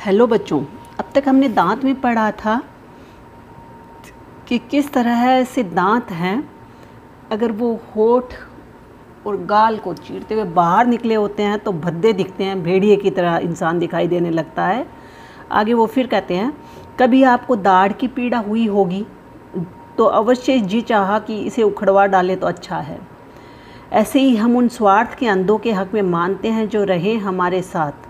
Hello बच्चों, अब तक हमने दांत में पढ़ा था कि किस तरह से दांत हैं, अगर वो होठ और गाल को चीरते हुए बाहर निकले होते हैं तो भद्दे दिखते हैं, भेड़िए की तरह इंसान दिखाई देने लगता है। आगे वो फिर कहते हैं, कभी आपको दाढ़ की पीड़ा हुई होगी तो अवश्य जी चाहा कि इसे उखड़वा डाले तो अच्छा है। ऐसे ही हम उन स्वार्थ के अंधों के हक में मानते हैं जो रहे हमारे साथ,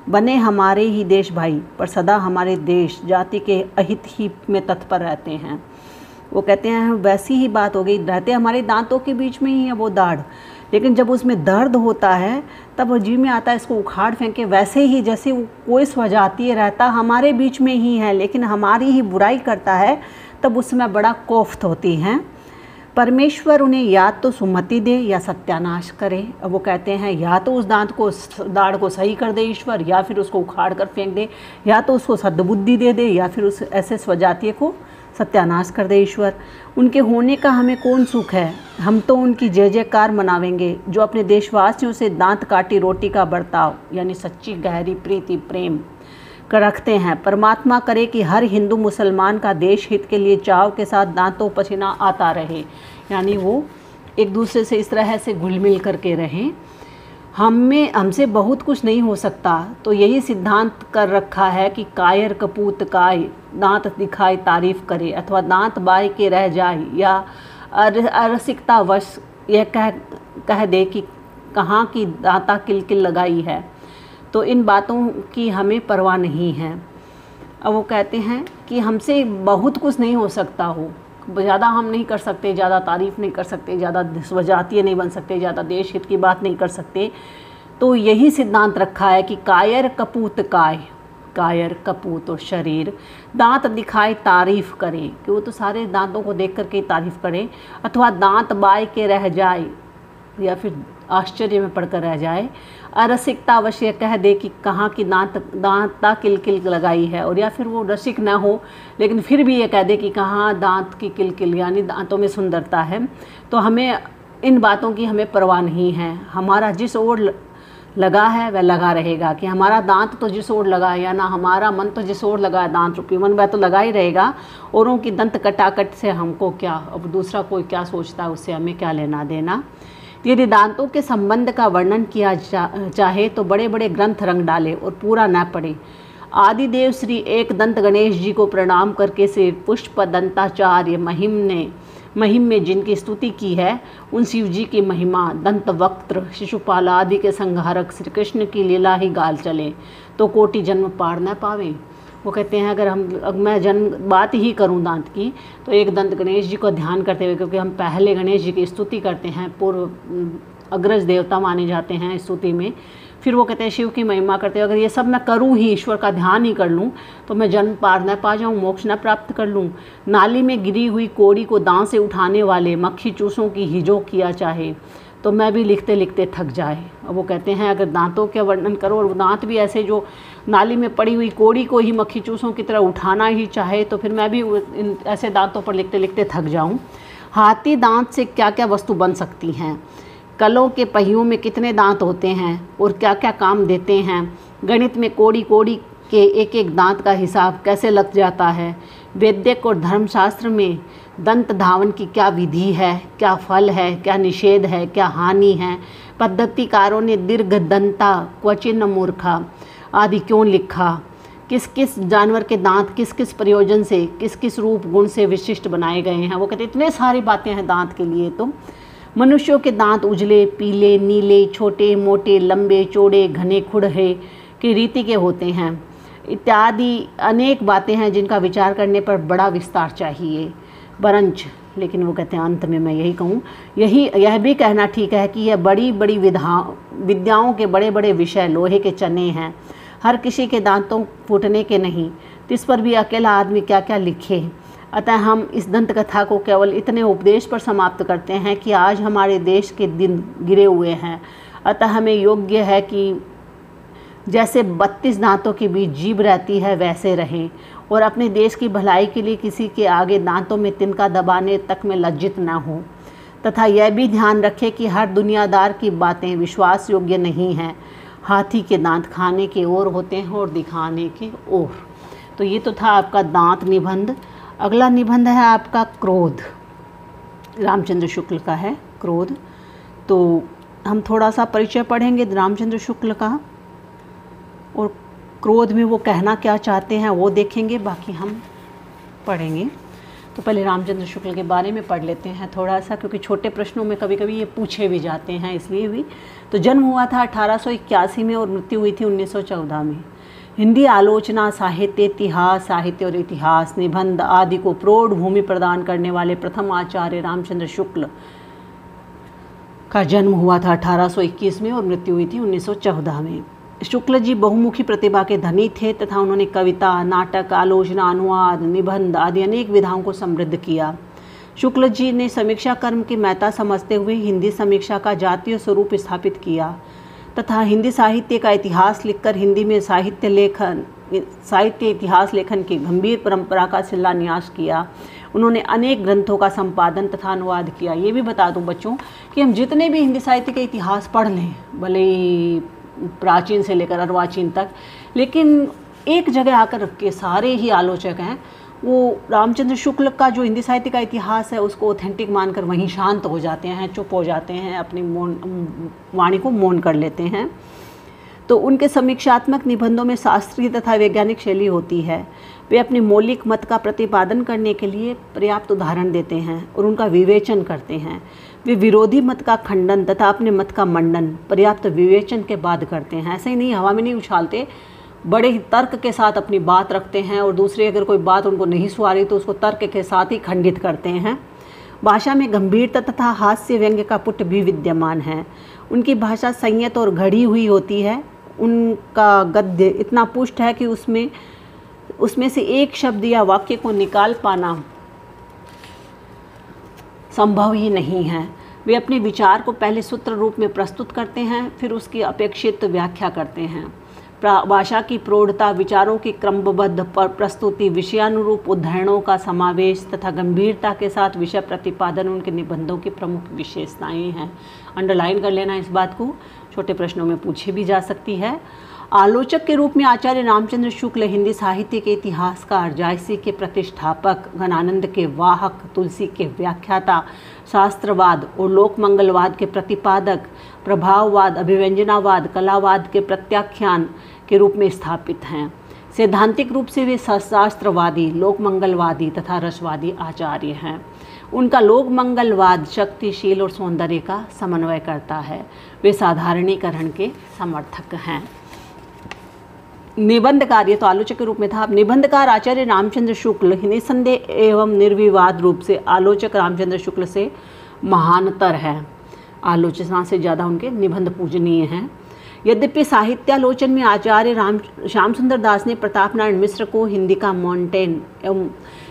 बने हमारे ही देश भाई, पर सदा हमारे देश जाति के अहित ही में तत्पर रहते हैं। वो कहते हैं वैसी ही बात हो गई, रहते हमारे दांतों के बीच में ही है वो दाढ़, लेकिन जब उसमें दर्द होता है तब वो जी में आता है इसको उखाड़ फेंके। वैसे ही जैसे वो कोई स्वजातीय रहता हमारे बीच में ही है लेकिन हमारी ही बुराई करता है, तब उसमें बड़ा कोफ्त होती हैं। परमेश्वर उन्हें या तो सुमति दे या सत्यानाश करे। अब वो कहते हैं या तो उस दाढ़ को सही कर दे ईश्वर, या फिर उसको उखाड़ कर फेंक दे, या तो उसको सद्बुद्धि दे दे, या फिर उस ऐसे स्वजातीय को सत्यानाश कर दे ईश्वर। उनके होने का हमें कौन सुख है, हम तो उनकी जय जयकार मनावेंगे जो अपने देशवासियों से दांत काटी रोटी का बर्ताव यानी सच्ची गहरी प्रीति प्रेम कर रखते हैं। परमात्मा करे कि हर हिंदू मुसलमान का देश हित के लिए चाव के साथ दांतों पसीना आता रहे, यानी वो एक दूसरे से इस तरह से घुल मिल करके रहें। हमसे बहुत कुछ नहीं हो सकता तो यही सिद्धांत कर रखा है कि कायर कपूत काय, दांत दिखाए तारीफ करे, अथवा दांत बाई के रह जाए, या अरसिकता वश यह कह दे कि कहाँ की दांता किलकिल लगाई है। तो इन बातों की हमें परवाह नहीं है। अब वो कहते हैं कि हमसे बहुत कुछ नहीं हो सकता हो, ज़्यादा हम नहीं कर सकते, ज़्यादा तारीफ़ नहीं कर सकते, ज़्यादा स्वजातीय नहीं बन सकते, ज़्यादा देश हित की बात नहीं कर सकते। तो यही सिद्धांत रखा है कि कायर कपूत काय, कायर कपूत और शरीर दांत दिखाए तारीफ़ करें, कि वो तो सारे दांतों को देख करके तारीफ़ करें, अथवा दांत बाय के रह जाए या फिर आश्चर्य में पड़कर रह जाए। अरसिकता अवश्य कह दे कि कहाँ की दांता किलकिल लगाई है, और या फिर वो रसिक न हो लेकिन फिर भी ये कह दे कि कहाँ दांत की किलकिल यानी दांतों में सुंदरता है। तो हमें इन बातों की हमें परवाह नहीं है। हमारा जिस ओर लगा है वह लगा रहेगा, कि हमारा दांत तो जिस ओर लगा है, या ना हमारा मन तो जिस ओर लगा है दांत रूपी मन वह तो लगा ही रहेगा। औरों की दंत कटाकट से हमको क्या, अब दूसरा कोई क्या सोचता है उससे हमें क्या लेना देना। यदि दांतों के संबंध का वर्णन किया चाहे तो बड़े बड़े ग्रंथ रंग डाले और पूरा न पढ़े। आदिदेव श्री एक दंत गणेश जी को प्रणाम करके से पुष्प दंताचार्य महिम में जिनकी स्तुति की है, उन शिव जी की महिमा दंत वक्त्र शिशुपाल आदि के संहारक श्री कृष्ण की लीला ही गाल चले तो कोटि जन्म पार न पावे। वो कहते हैं अगर मैं बात ही करूं दांत की तो एक दंत गणेश जी को ध्यान करते हुए, क्योंकि हम पहले गणेश जी की स्तुति करते हैं, पूर्व अग्रज देवता माने जाते हैं स्तुति में, फिर वो कहते हैं शिव की महिमा करते हुए अगर ये सब मैं करूं ही, ईश्वर का ध्यान ही कर लूं, तो मैं जन्म पार न पा जाऊं, मोक्ष न प्राप्त कर लूं। नाली में गिरी हुई कोड़ी को दांत से उठाने वाले मक्खी चूसों की हिजो किया चाहे तो मैं भी लिखते लिखते थक जाए। अब वो कहते हैं अगर दांतों के वर्णन करो और दांत भी ऐसे जो नाली में पड़ी हुई कोड़ी को ही मक्खी चूसों की तरह उठाना ही चाहे तो फिर मैं भी इन ऐसे दांतों पर लिखते लिखते थक जाऊं। हाथी दांत से क्या क्या वस्तु बन सकती हैं, कलों के पहियों में कितने दांत होते हैं और क्या क्या काम देते हैं, गणित में कोड़ी कोड़ी के एक एक दांत का हिसाब कैसे लग जाता है, वैद्यक और धर्मशास्त्र में दंत धावन की क्या विधि है, क्या फल है, क्या निषेध है, क्या हानि है, पद्धतिकारों ने दीर्घ दंता क्वचिन मूर्खा आदि क्यों लिखा, किस किस जानवर के दांत किस किस प्रयोजन से किस किस रूप गुण से विशिष्ट बनाए गए हैं। वो कहते इतने सारी बातें हैं दांत के लिए। तो मनुष्यों के दांत उजले पीले नीले छोटे मोटे लंबे चौड़े घने खुरहे की रीति के होते हैं इत्यादि अनेक बातें हैं जिनका विचार करने पर बड़ा विस्तार चाहिए बरंच। लेकिन वो कहते हैं अंत में मैं यही कहूँ, यह भी कहना ठीक है कि यह बड़ी बड़ी विद्याओं के बड़े बड़े विषय लोहे के चने हैं, हर किसी के दांतों फूटने के नहीं, तो इस पर भी अकेला आदमी क्या क्या लिखे। अतः हम इस दंत कथा को केवल इतने उपदेश पर समाप्त करते हैं कि आज हमारे देश के दिन गिरे हुए हैं, अतः हमें योग्य है कि जैसे 32 दांतों के बीच जीभ रहती है वैसे रहें, और अपने देश की भलाई के लिए किसी के आगे दांतों में तिनका दबाने तक में लज्जित न हो, तथा यह भी ध्यान रखें कि हर दुनियादार की बातें विश्वास योग्य नहीं हैं। हाथी के दांत खाने के ओर होते हैं और दिखाने के ओर। तो ये तो था आपका दांत निबंध। अगला निबंध है आपका क्रोध, रामचंद्र शुक्ल का है क्रोध। तो हम थोड़ा सा परिचय पढ़ेंगे रामचंद्र शुक्ल का, और क्रोध में वो कहना क्या चाहते हैं वो देखेंगे, बाकी हम पढ़ेंगे। तो पहले रामचंद्र शुक्ल के बारे में पढ़ लेते हैं थोड़ा सा, क्योंकि छोटे प्रश्नों में कभी कभी ये पूछे भी जाते हैं, इसलिए भी। तो जन्म हुआ था 1881 में और मृत्यु हुई थी 1914 में। हिंदी आलोचना, साहित्य, इतिहास, साहित्य और इतिहास, निबंध आदि को प्रौढ़ भूमि प्रदान करने वाले प्रथम आचार्य रामचंद्र शुक्ल का जन्म हुआ था 1821 में और मृत्यु हुई थी 1914 में। शुक्ल जी बहुमुखी प्रतिभा के धनी थे तथा उन्होंने कविता, नाटक, आलोचना, अनुवाद, निबंध आदि अनेक विधाओं को समृद्ध किया। शुक्ल जी ने समीक्षा कर्म की महत्ता समझते हुए हिंदी समीक्षा का जातीय स्वरूप स्थापित किया तथा हिंदी साहित्य का इतिहास लिखकर हिंदी में साहित्य इतिहास लेखन की गंभीर परंपरा का शिलान्यास किया। उन्होंने अनेक ग्रंथों का संपादन तथा अनुवाद किया। ये भी बता दूं बच्चों कि हम जितने भी हिंदी साहित्य के इतिहास पढ़ लें, भले ही प्राचीन से लेकर अर्वाचीन तक, लेकिन एक जगह आकर के सारे ही आलोचक हैं वो रामचंद्र शुक्ल का जो हिंदी साहित्य का इतिहास है उसको ऑथेंटिक मानकर वहीं शांत हो जाते हैं, चुप हो जाते हैं, अपनी वाणी को मौन कर लेते हैं। तो उनके समीक्षात्मक निबंधों में शास्त्रीय तथा वैज्ञानिक शैली होती है। वे अपने मौलिक मत का प्रतिपादन करने के लिए पर्याप्त उदाहरण देते हैं और उनका विवेचन करते हैं। वे विरोधी मत का खंडन तथा अपने मत का मंडन पर्याप्त विवेचन के बाद करते हैं। ऐसे ही नहीं, हवा में नहीं उछालते, बड़े ही तर्क के साथ अपनी बात रखते हैं और दूसरे अगर कोई बात उनको नहीं सुहारी तो उसको तर्क के साथ ही खंडित करते हैं। भाषा में गंभीरता तथा हास्य व्यंग्य का पुट भी विद्यमान है। उनकी भाषा संयत और घड़ी हुई होती है। उनका गद्य इतना पुष्ट है कि उसमें से एक शब्द या वाक्य को निकाल पाना संभव ही नहीं है। वे अपने विचार को पहले सूत्र रूप में प्रस्तुत करते हैं, फिर उसकी अपेक्षित व्याख्या करते हैं। भाषा की प्रौढ़ता, विचारों की क्रमबद्ध प्रस्तुति, विषयानुरूप उद्धरणों का समावेश तथा गंभीरता के साथ विषय प्रतिपादन उनके निबंधों की प्रमुख विशेषताएं हैं। अंडरलाइन कर लेना इस बात को, छोटे प्रश्नों में पूछी भी जा सकती है। आलोचक के रूप में आचार्य रामचंद्र शुक्ल हिंदी साहित्य के इतिहासकार, जायसी के प्रतिष्ठापक, घनानंद के वाहक, तुलसी के व्याख्याता, शास्त्रवाद और लोक मंगलवाद के प्रतिपादक, प्रभाववाद, अभिव्यंजनावाद, कलावाद के प्रत्याख्यान के रूप में स्थापित हैं। सैद्धांतिक रूप से वे शास्त्रवादी, लोक मंगलवादी तथा रसवादी आचार्य हैं। उनका लोक मंगलवाद शक्तिशील और सौंदर्य का समन्वय करता है। वे साधारणीकरण के समर्थक हैं। निबंधकार, ये तो आलोचक के रूप में था। अब निबंधकार आचार्य रामचंद्र शुक्ल निसंदेह एवं निर्विवाद रूप से आलोचक रामचंद्र शुक्ल से महानतर है। आलोचना से ज़्यादा उनके निबंध पूजनीय हैं। यद्यपि साहित्यालोचन में आचार्य श्याम सुंदर दास ने प्रताप नारायण मिश्र को हिंदी का माउंटेन एवं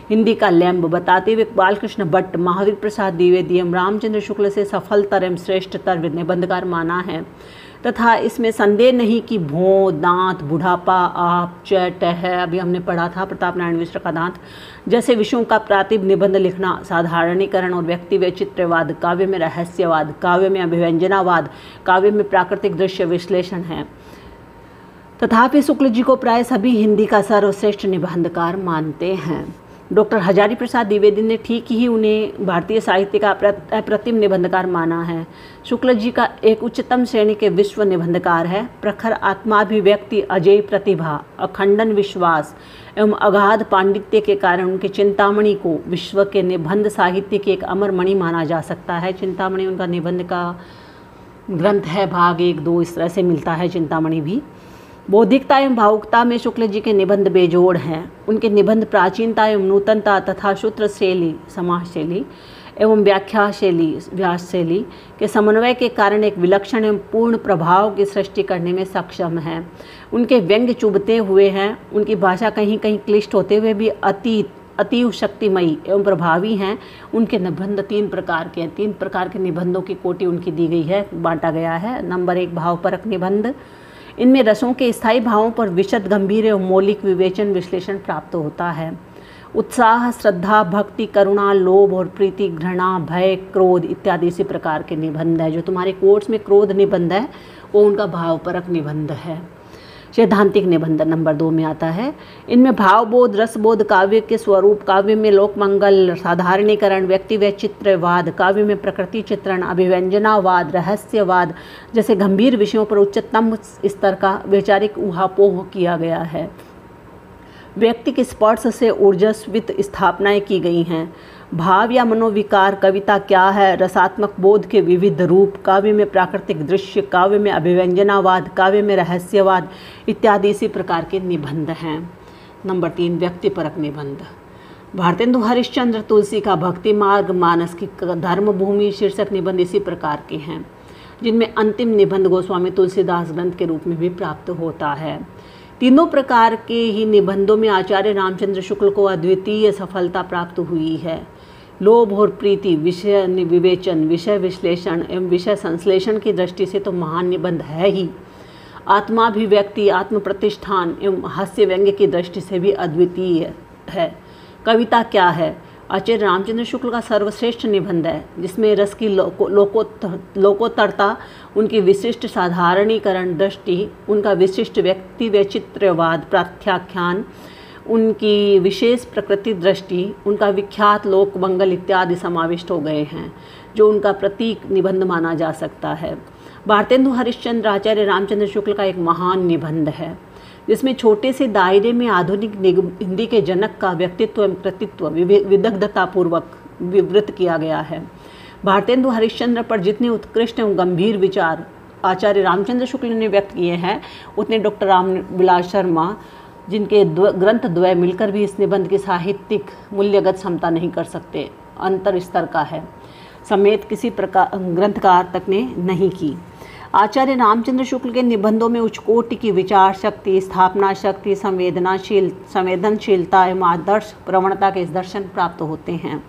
हिंदी का लैम्ब बताते हुए बालकृष्ण भट्ट, महावीर प्रसाद द्विवेदी एवं रामचंद्र शुक्ल से सफलतर एवं श्रेष्ठतर निबंधकार माना है तथा इसमें संदेह नहीं कि भों, दांत, बुढ़ापा, आप, चैट है, अभी हमने पढ़ा था प्रताप नारायण मिश्र का दांत, जैसे विषयों का प्रातिभ निबंध लिखना साधारणीकरण और व्यक्ति वैचित्र्यवाद, काव्य में रहस्यवाद, काव्य में अभिव्यंजनावाद, काव्य में प्राकृतिक दृश्य विश्लेषण है। तथापि शुक्ल जी को प्राय सभी हिंदी का सर्वश्रेष्ठ निबंधकार मानते हैं। डॉक्टर हजारी प्रसाद द्विवेदी ने ठीक ही उन्हें भारतीय साहित्य का अप्रतिम निबंधकार माना है। शुक्ल जी का एक उच्चतम श्रेणी के विश्व निबंधकार है। प्रखर आत्माभिव्यक्ति, अजेय प्रतिभा, अखंडन विश्वास एवं अगाध पांडित्य के कारण उनके चिंतामणि को विश्व के निबंध साहित्य की एक अमर मणि माना जा सकता है। चिंतामणि उनका निबंध का ग्रंथ है, भाग 1, 2 इस तरह से मिलता है चिंतामणि भी। बौद्धिकता एवं भावुकता में शुक्ल जी के निबंध बेजोड़ हैं। उनके निबंध प्राचीनता एवं नूतनता तथा सूत्र शैली, समाज शैली एवं व्याख्या शैली, व्यास शैली के समन्वय के कारण एक विलक्षण एवं पूर्ण प्रभाव की सृष्टि करने में सक्षम हैं। उनके व्यंग्य चुभते हुए हैं। उनकी भाषा कहीं कहीं क्लिष्ट होते हुए भी अतीव शक्तिमयी एवं प्रभावी हैं। उनके निबंध 3 प्रकार के हैं। 3 प्रकार के निबंधों की कोटि उनकी दी गई है, बांटा गया है। नंबर 1 भावपरक निबंध। इनमें रसों के स्थायी भावों पर विशद, गंभीर एवं मौलिक विवेचन विश्लेषण प्राप्त होता है। उत्साह, श्रद्धा, भक्ति, करुणा, लोभ और प्रीति, घृणा, भय, क्रोध इत्यादि इसी प्रकार के निबंध है। जो तुम्हारे कोर्स में क्रोध निबंध है वो उनका भावपरक निबंध है। सैद्धांतिक निबंध नंबर 2 में आता है। इनमें भावबोध, रसबोध, काव्य के स्वरूप, काव्य में लोकमंगल, साधारणीकरण, व्यक्ति वैचित्र्यवाद, काव्य में प्रकृति चित्रण, अभिव्यंजनावाद, रहस्यवाद जैसे गंभीर विषयों पर उच्चतम स्तर का वैचारिक ऊहापोह किया गया है। व्यक्ति के स्पर्श से ऊर्जस्वित स्थापनाएं की गई हैं। भाव या मनोविकार, कविता क्या है, रसात्मक बोध के विविध रूप, काव्य में प्राकृतिक दृश्य, काव्य में अभिव्यंजनावाद, काव्य में रहस्यवाद इत्यादि इसी प्रकार के निबंध हैं। नंबर 3 व्यक्तिपरक निबंध। भारतेंदु हरिश्चंद्र तुलसी का भक्ति मार्ग, मानस की धर्मभूमि शीर्षक निबंध इसी प्रकार के हैं, जिनमें अंतिम निबंध गोस्वामी तुलसीदास ग्रंथ के रूप में भी प्राप्त होता है। तीनों प्रकार के ही निबंधों में आचार्य रामचंद्र शुक्ल को अद्वितीय सफलता प्राप्त हुई है। लोभ और प्रीति, विषय विवेचन, विषय विश्लेषण एवं विषय संश्लेषण की दृष्टि से तो महान निबंध है ही, आत्माभिव्यक्ति, आत्म प्रतिष्ठान एवं हास्य व्यंग्य की दृष्टि से भी अद्वितीय है। कविता क्या है आचार्य रामचंद्र शुक्ल का सर्वश्रेष्ठ निबंध है, जिसमें रस की लोकोत्तरता, उनकी विशिष्ट साधारणीकरण दृष्टि, उनका विशिष्ट व्यक्ति वैचित्र्यवाद प्रात्याख्यान, उनकी विशेष प्रकृति दृष्टि, उनका विख्यात लोक मंगल इत्यादि समाविष्ट हो गए हैं, जो उनका प्रतीक निबंध माना जा सकता है। भारतेंदु हरिश्चंद्र आचार्य रामचंद्र शुक्ल का एक महान निबंध है, जिसमें छोटे से दायरे में आधुनिक हिंदी के जनक का व्यक्तित्व एवं कृतित्व विदग्धतापूर्वक विवृत किया गया है। भारतेंदु हरिश्चंद्र पर जितने उत्कृष्ट एवं गंभीर विचार आचार्य रामचंद्र शुक्ल ने व्यक्त किए हैं, उतने डॉक्टर रामविलास शर्मा, जिनके ग्रंथ द्वय मिलकर भी इस निबंध की साहित्यिक मूल्यगत क्षमता नहीं कर सकते, अंतर स्तर का है, समेत किसी प्रकार ग्रंथकार तक ने नहीं की। आचार्य रामचंद्र शुक्ल के निबंधों में उच्च कोटि की विचार शक्ति, स्थापना शक्ति, संवेदनशीलता एवं आदर्श प्रवणता के दर्शन प्राप्त होते हैं।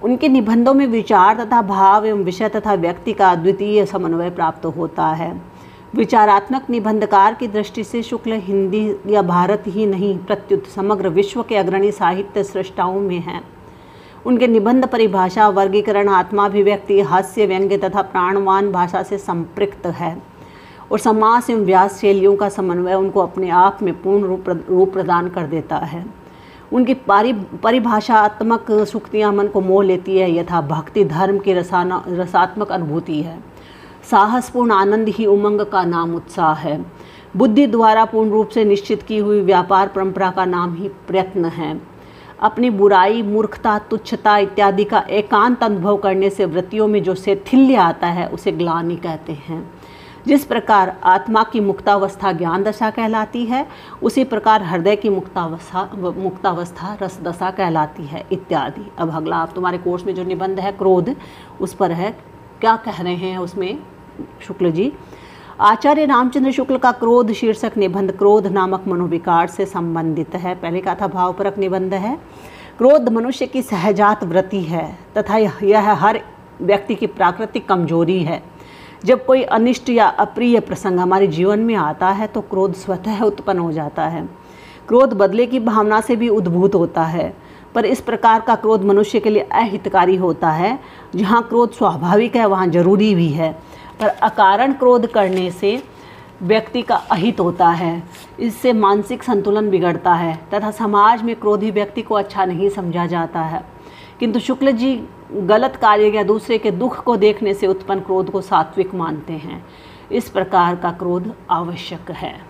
उनके निबंधों में विचार तथा भाव एवं विषय तथा व्यक्ति का अद्वितीय समन्वय प्राप्त होता है। विचारात्मक निबंधकार की दृष्टि से शुक्ल हिंदी या भारत ही नहीं प्रत्युत समग्र विश्व के अग्रणी साहित्य सृष्टाओं में हैं। उनके निबंध परिभाषा, वर्गीकरण, आत्माभिव्यक्ति, हास्य व्यंग्य तथा प्राणवान भाषा से संपृक्त है और समास एवं व्यास शैलियों का समन्वय उनको अपने आप में पूर्ण रूप प्रदान कर देता है। उनकी परिभाषात्मक सूक्तियाँ मन को मोह लेती है, यथा भक्ति धर्म की रसात्मक अनुभूति है। साहसपूर्ण आनंद ही उमंग का नाम उत्साह है। बुद्धि द्वारा पूर्ण रूप से निश्चित की हुई व्यापार परंपरा का नाम ही प्रयत्न है। अपनी बुराई, मूर्खता, तुच्छता इत्यादि का एकांत अनुभव करने से वृत्तियों में जो शैथिल्य आता है उसे ग्लानि कहते हैं। जिस प्रकार आत्मा की मुक्तावस्था ज्ञान दशा कहलाती है, उसी प्रकार हृदय की मुक्तावस्था रस दशा कहलाती है इत्यादि। अब अगला आप तुम्हारे कोर्स में जो निबंध है क्रोध, उस पर है, क्या कह रहे हैं उसमें शुक्ल जी। आचार्य रामचंद्र शुक्ल का क्रोध शीर्षक निबंध क्रोध नामक मनोविकार से संबंधित है। पहले कहा था भावपरक निबंध है। क्रोध मनुष्य की सहजात वृत्ति है तथा यह हर व्यक्ति की प्राकृतिक कमजोरी है। जब कोई अनिष्ट या अप्रिय प्रसंग हमारे जीवन में आता है तो क्रोध स्वतः उत्पन्न हो जाता है। क्रोध बदले की भावना से भी उद्भूत होता है, पर इस प्रकार का क्रोध मनुष्य के लिए अहितकारी होता है। जहाँ क्रोध स्वाभाविक है वहाँ जरूरी भी है, पर अकारण क्रोध करने से व्यक्ति का अहित होता है। इससे मानसिक संतुलन बिगड़ता है तथा समाज में क्रोधी व्यक्ति को अच्छा नहीं समझा जाता है। किंतु शुक्ल जी गलत कार्य या दूसरे के दुख को देखने से उत्पन्न क्रोध को सात्विक मानते हैं। इस प्रकार का क्रोध आवश्यक है।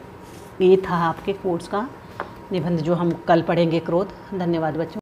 ये था आपके कोर्स का निबंध जो हम कल पढ़ेंगे, क्रोध। धन्यवाद बच्चों।